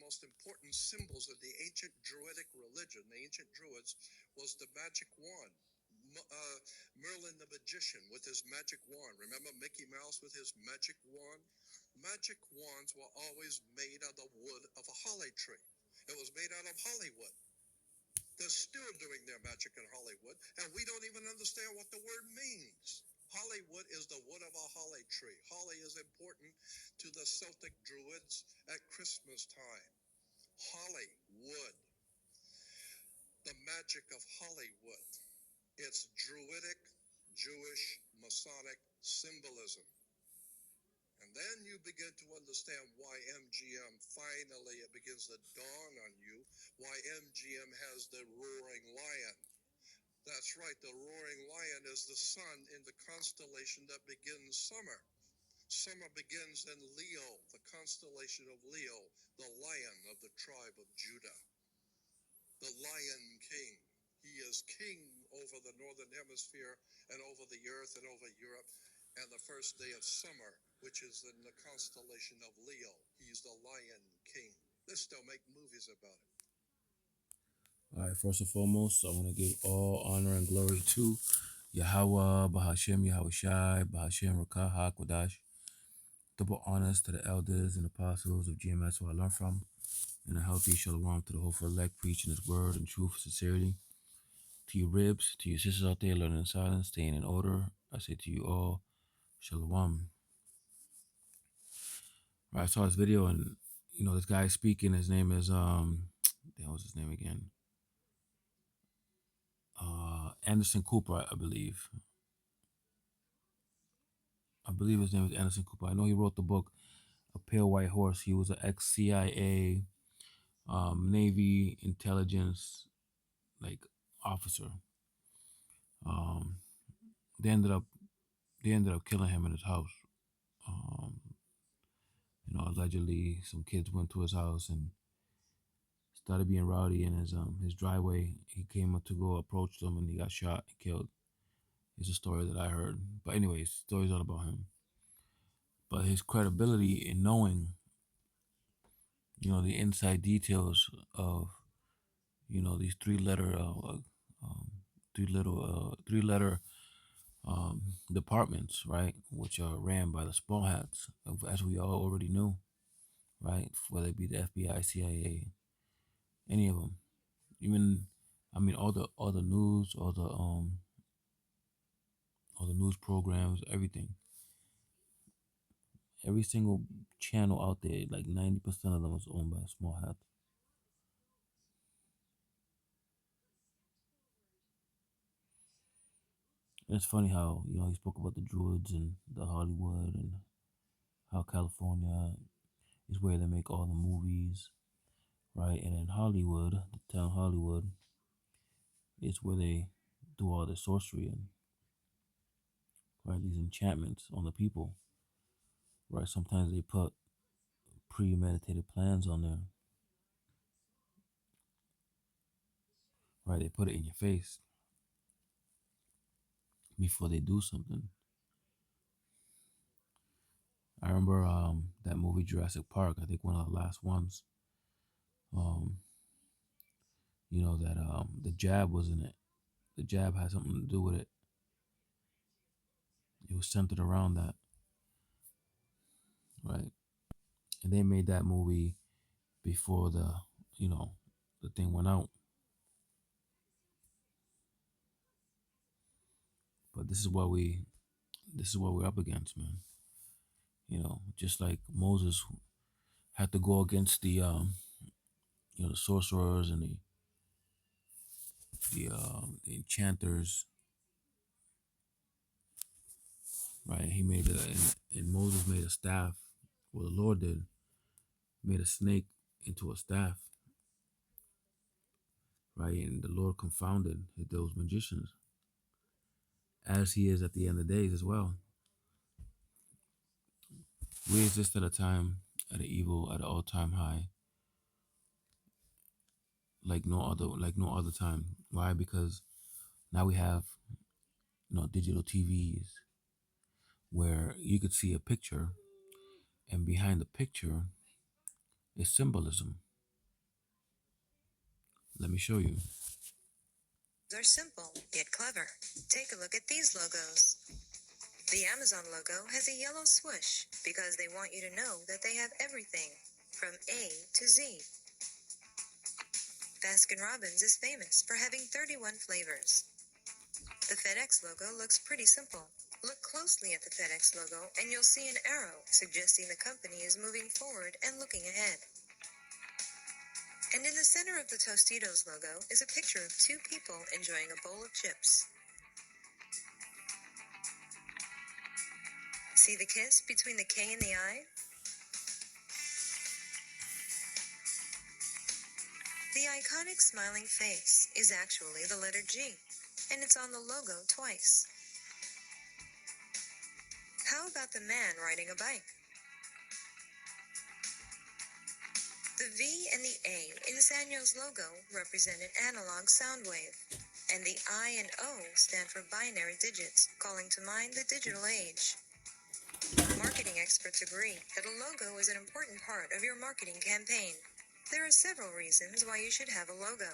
most important symbols of the ancient Druidic religion, the ancient Druids, was the magic wand. Merlin the magician with his magic wand. Remember Mickey Mouse with his magic wand? Magic wands were always made out of the wood of a holly tree. It was made out of Hollywood. They're still doing their magic in Hollywood, and we don't even understand what the word means. Hollywood is the wood of a holly tree. Holly is important to the Celtic Druids at Christmas time. Holly wood, the magic of Hollywood. It's Druidic, Jewish, Masonic symbolism. And then you begin to understand why MGM finally it begins to dawn on you why MGM has the roaring lion. That's right, the roaring lion is the sun in the constellation that begins summer. Summer begins in Leo, the constellation of Leo, the lion of the tribe of Judah. The Lion King. He is king over the northern hemisphere and over the earth and over Europe. And the first day of summer, which is in the constellation of Leo, he's the Lion King. They still make movies about it. All right, first and foremost, I want to give all honor and glory to Yahweh, Bahashem, Yahweh Shai, Bahashem, Rakah, HaKodash. Double honors to the elders and apostles of GMS who I learned from, and a healthy shalom to the hopeful elect preaching his word in truth and sincerity. To you ribs, to you sisters out there learning in silence, staying in order, I say to you all, shalom. Right, I saw this video and this guy speaking, his name is what was his name again? Anderson Cooper, I believe. I believe his name is Anderson Cooper. I know he wrote the book A Pale White Horse. He was an ex-CIA, Navy intelligence officer. Um, they ended up killing him in his house. Um, allegedly some kids went to his house and started being rowdy in his driveway. He came up to go approach them and he got shot and killed. It's a story that I heard. But anyways, the story's all about him. But his credibility in knowing, the inside details of, these three letter departments, right, which are ran by the small hats, as we all already knew, right, whether it be the FBI, CIA, any of them, even, all the news, all the news programs, everything, every single channel out there, like 90% of them was owned by small hats. And it's funny how he spoke about the Druids and the Hollywood and how California is where they make all the movies, right? And in Hollywood, the town Hollywood, is where they do all the sorcery and, right, these enchantments on the people, right? Sometimes they put premeditated plans on there, right? They put it in your face before they do something. I remember that movie Jurassic Park. I think one of the last ones. Um, that the jab was in it. The jab had something to do with it. It was centered around that, right? And they made that movie before the thing went out. But this is what we're up against, man. Just like Moses had to go against the sorcerers and the enchanters, right? He made and Moses made a staff. Well, the Lord did, made a snake into a staff, right? And the Lord confounded those magicians, as He is at the end of the days as well. We exist at a time, at an evil, at an all-time high, like no other time. Why? Because now we have digital TVs where you could see a picture, and behind the picture is symbolism. Let me show you. They're simple, yet clever. Take a look at these logos. The Amazon logo has a yellow swoosh because they want you to know that they have everything from A to Z. Baskin-Robbins is famous for having 31 flavors. The FedEx logo looks pretty simple. Look closely at the FedEx logo and you'll see an arrow suggesting the company is moving forward and looking ahead. And in the center of the Tostitos logo is a picture of two people enjoying a bowl of chips. See the kiss between the K and the I? The iconic smiling face is actually the letter G, and it's on the logo twice. How about the man riding a bike? The V and the A in Sanyo's logo represent an analog sound wave, and the I and O stand for binary digits, calling to mind the digital age. Marketing experts agree that a logo is an important part of your marketing campaign. There are several reasons why you should have a logo.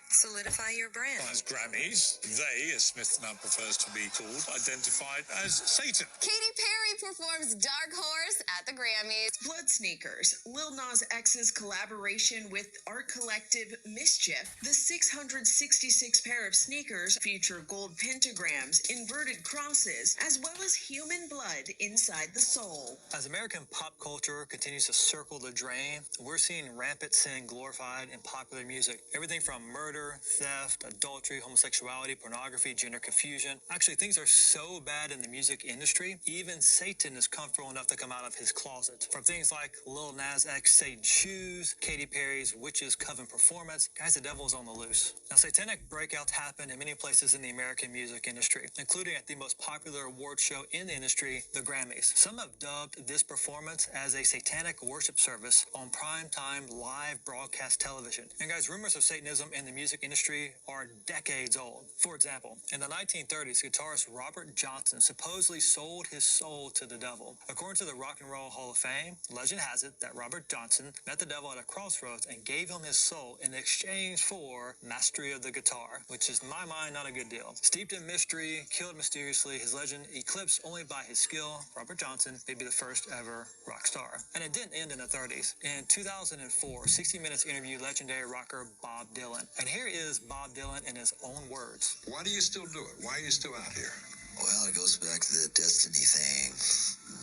Solidify your brand. As Grammys, they, as Smith now prefers to be called, identified as Satan. Katy Perry performs Dark Horse at the Grammys. Blood Sneakers, Lil Nas X's collaboration with art collective Mischief. The 666 pair of sneakers feature gold pentagrams, inverted crosses, as well as human blood inside the sole. As American pop culture continues to circle the drain, we're seeing rampant sin glorified in popular music. Everything from murder, theft, adultery, homosexuality, pornography, gender confusion. Actually, things are so bad in the music industry, even Satan is comfortable enough to come out of his closet. From things like Lil Nas X Satan shoes, Katy Perry's Witches Coven performance, guys, the devil is on the loose. Now, satanic breakouts happen in many places in the American music industry, including at the most popular award show in the industry, the Grammys. Some have dubbed this performance as a satanic worship service on primetime live broadcast television. And guys, rumors of Satanism in the music industry are decades old. For example, in the 1930s, guitarist Robert Johnson supposedly sold his soul to the devil. According to the Rock and Roll Hall of Fame, legend has it that Robert Johnson met the devil at a crossroads and gave him his soul in exchange for mastery of the guitar, which is, in my mind, not a good deal. Steeped in mystery, killed mysteriously, his legend eclipsed only by his skill, Robert Johnson may be the first ever rock star. And it didn't end in the 30s. In 2004, 60 Minutes interviewed legendary rocker Bob Dylan. And here is Bob Dylan in his own words. Why do you still do it? Why are you still out here? Well, it goes back to the destiny thing.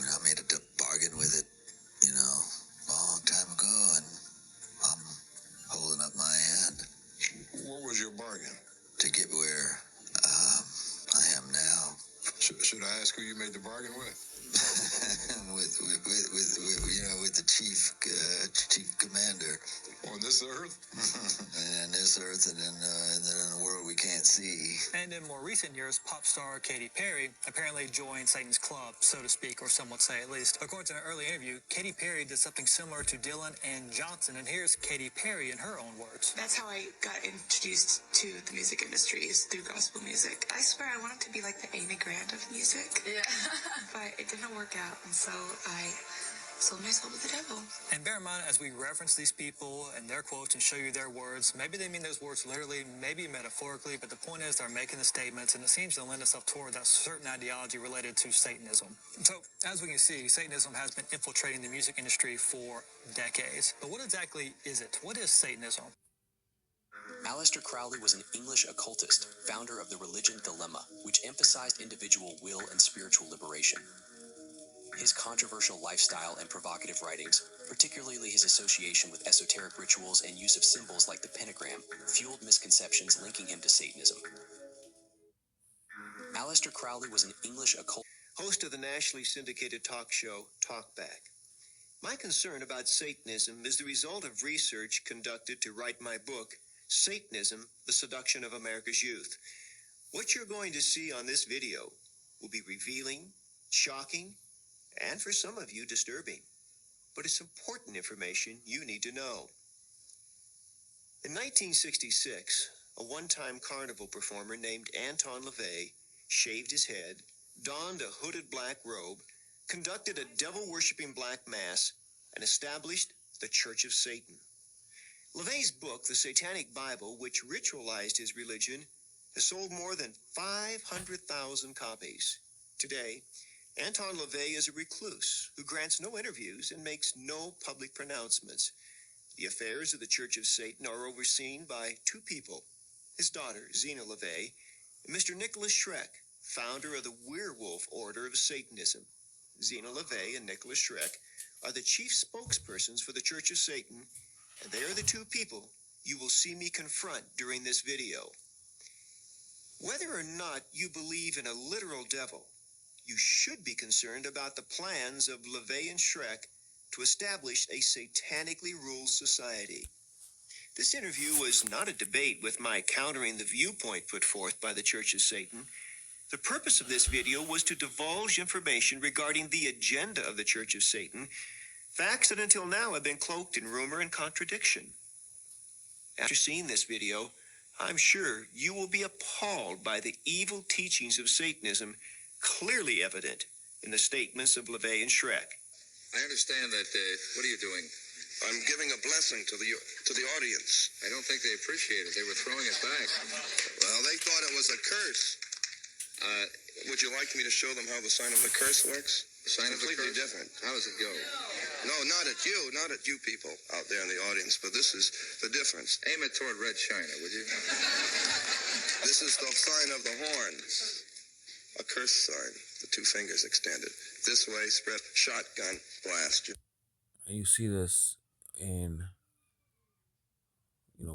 I made a bargain with it, a long time ago, and I'm holding up my end. What was your bargain? To get where I am now. Should I ask who you made the bargain with? with the chief commander. On this earth? And this earth, and then in a world we can't see. And in more recent years, pop star Katy Perry apparently joined Satan's club, so to speak, or some would say at least. According to an early interview, Katy Perry did something similar to Dylan and Johnson, and here's Katy Perry in her own words. That's how I got introduced to the music industry, is through gospel music. I swear I wanted to be like the Amy Grant of music. Yeah. But it didn't work out, and so I sold my soul to the devil. And bear in mind, as we reference these people and their quotes and show you their words, maybe they mean those words literally, maybe metaphorically, but the point is they're making the statements, and it seems to lend itself toward that certain ideology related to Satanism. So, as we can see, Satanism has been infiltrating the music industry for decades. But what exactly is it? What is Satanism? Aleister Crowley was an English occultist, founder of the religion Dilemma, which emphasized individual will and spiritual liberation. His controversial lifestyle and provocative writings, particularly his association with esoteric rituals and use of symbols like the pentagram, fueled misconceptions linking him to Satanism. Aleister Crowley was an English occultist, host of the nationally syndicated talk show Talkback. My concern about Satanism is the result of research conducted to write my book, Satanism, The Seduction of America's Youth. What you're going to see on this video will be revealing, shocking, and for some of you, disturbing. But it's important information you need to know. In 1966, a one-time carnival performer named Anton LaVey shaved his head, donned a hooded black robe, conducted a devil-worshipping black mass, and established the Church of Satan. LaVey's book, The Satanic Bible, which ritualized his religion, has sold more than 500,000 copies. Today, Anton LaVey is a recluse who grants no interviews and makes no public pronouncements. The affairs of the Church of Satan are overseen by two people, his daughter, Zena LaVey, and Mr. Nicholas Schreck, founder of the Werewolf Order of Satanism. Zena LaVey and Nicholas Schreck are the chief spokespersons for the Church of Satan, and they are the two people you will see me confront during this video. Whether or not you believe in a literal devil, you should be concerned about the plans of LaVey and Schreck to establish a satanically ruled society. This interview was not a debate with my countering the viewpoint put forth by the Church of Satan. The purpose of this video was to divulge information regarding the agenda of the Church of Satan, facts that until now have been cloaked in rumor and contradiction. After seeing this video, I'm sure you will be appalled by the evil teachings of Satanism clearly evident in the statements of LaVey and Schreck. I understand that. What are you doing? I'm giving a blessing to the audience. I don't think they appreciate it. They were throwing it back. Well, they thought it was a curse. Would you like me to show them how the sign of the curse works? The sign of the Completely curse? different. How does it go? No, not at you people out there in the audience, but this is the difference. Aim it toward Red China, would you? This is the sign of the horn. A curse sign, the two fingers extended. This way, spread, shotgun, blast. And you see this in,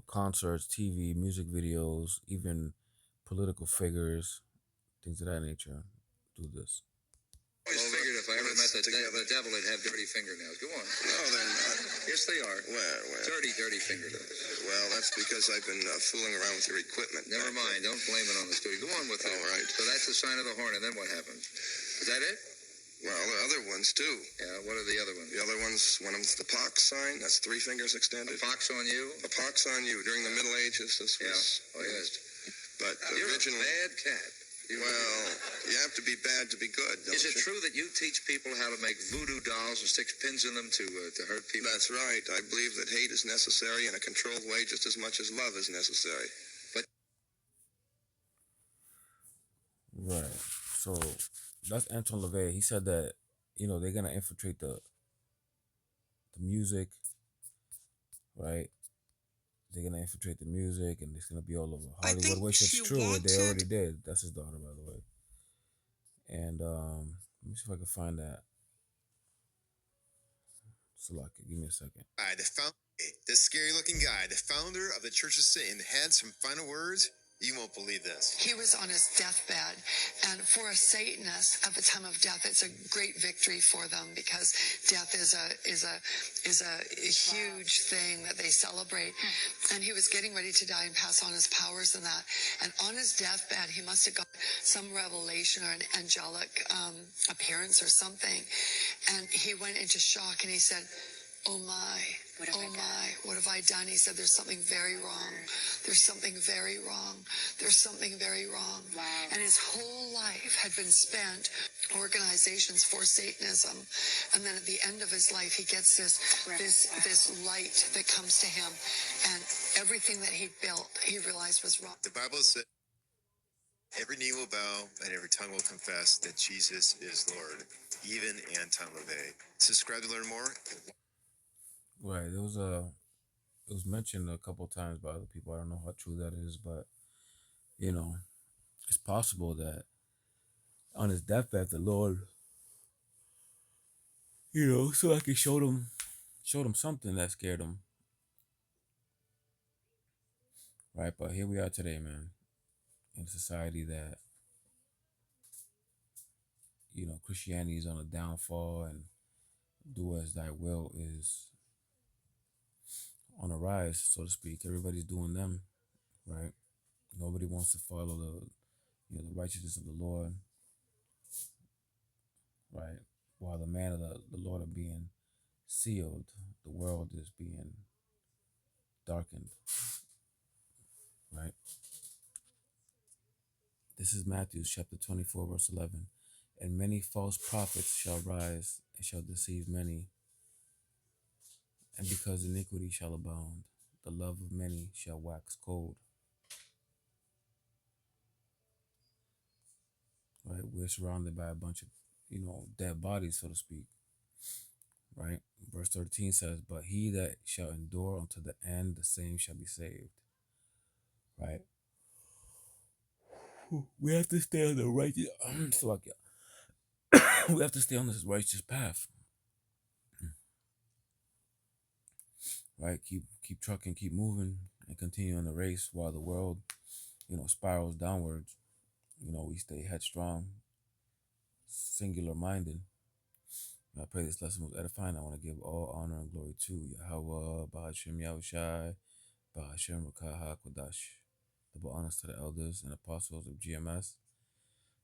concerts, TV, music videos, even political figures, things of that nature do this. I always figured if I ever met the devil, he'd have dirty fingernails. Go on. No, they're not. Yes, they are. Where? Dirty fingernails. Well, that's because I've been fooling around with your equipment. Never mind. Don't blame it on the studio. Go on with it. All right. So that's the sign of the horn, and then what happens? Is that it? Well, there are other ones, too. Yeah, what are the other ones? The other ones, one of them's the pox sign. That's three fingers extended. A pox on you? A pox on you. During the Middle Ages, this was used. But You're originally... a bad cat. Well, you have to be bad to be good, don't you? Is it true that you teach people how to make voodoo dolls and stick pins in them to hurt people? That's right. I believe that hate is necessary in a controlled way just as much as love is necessary. But Right. So that's Anton LaVey. He said that, they're gonna infiltrate the music, right? They're gonna infiltrate the music, and it's gonna be all over Hollywood, which is true. They already did. That's his daughter, by the way. And let me see if I can find that. Salaki, give me a second. This scary-looking guy, the founder of the Church of Satan, had some final words. You won't believe this. He was on his deathbed, and for a Satanist at the time of death, it's a great victory for them because death is a huge thing that they celebrate. And he was getting ready to die and pass on his powers and that. And on his deathbed, he must have got some revelation or an angelic appearance or something. And he went into shock and he said, "Oh my, what have I done?" He said, "There's something very wrong. There's something very wrong. There's something very wrong." Wow. And his whole life had been spent organizations for Satanism. And then at the end of his life, he gets this light that comes to him. And everything that he built, he realized was wrong. The Bible says, every knee will bow and every tongue will confess that Jesus is Lord, even Anton LaVey. Subscribe to learn more. Right. It was mentioned a couple times by other people. I don't know how true that is, but it's possible that on his deathbed, the Lord, so I could showed him something that scared him. Right, but here we are today, man, in a society that Christianity is on a downfall and do as thy will is on a rise, so to speak. Everybody's doing them, right? Nobody wants to follow the righteousness of the Lord, right? While the man of the Lord are being sealed, the world is being darkened, right? This is Matthew chapter 24, verse 11. And many false prophets shall rise and shall deceive many. And because iniquity shall abound, the love of many shall wax cold. Right? We're surrounded by a bunch of, dead bodies, so to speak. Right? Verse 13 says, but he that shall endure unto the end, the same shall be saved. Right? We have to stay on the righteous we have to stay on this righteous path. Right? Keep trucking, keep moving, and continue on the race while the world, spirals downwards. We stay headstrong, singular minded. I pray this lesson was edifying. I want to give all honor and glory to Yahweh, Bahashem Yahushai, Bahashem Rakaha Kodash. Double honors to the elders and apostles of GMS.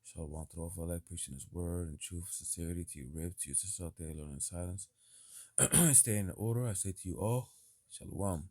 Shalom to all for elect, preaching his word and truth, sincerity to you, rib, to you, sister out there, learning in silence. Stay in the order. I say to you all, Shalom.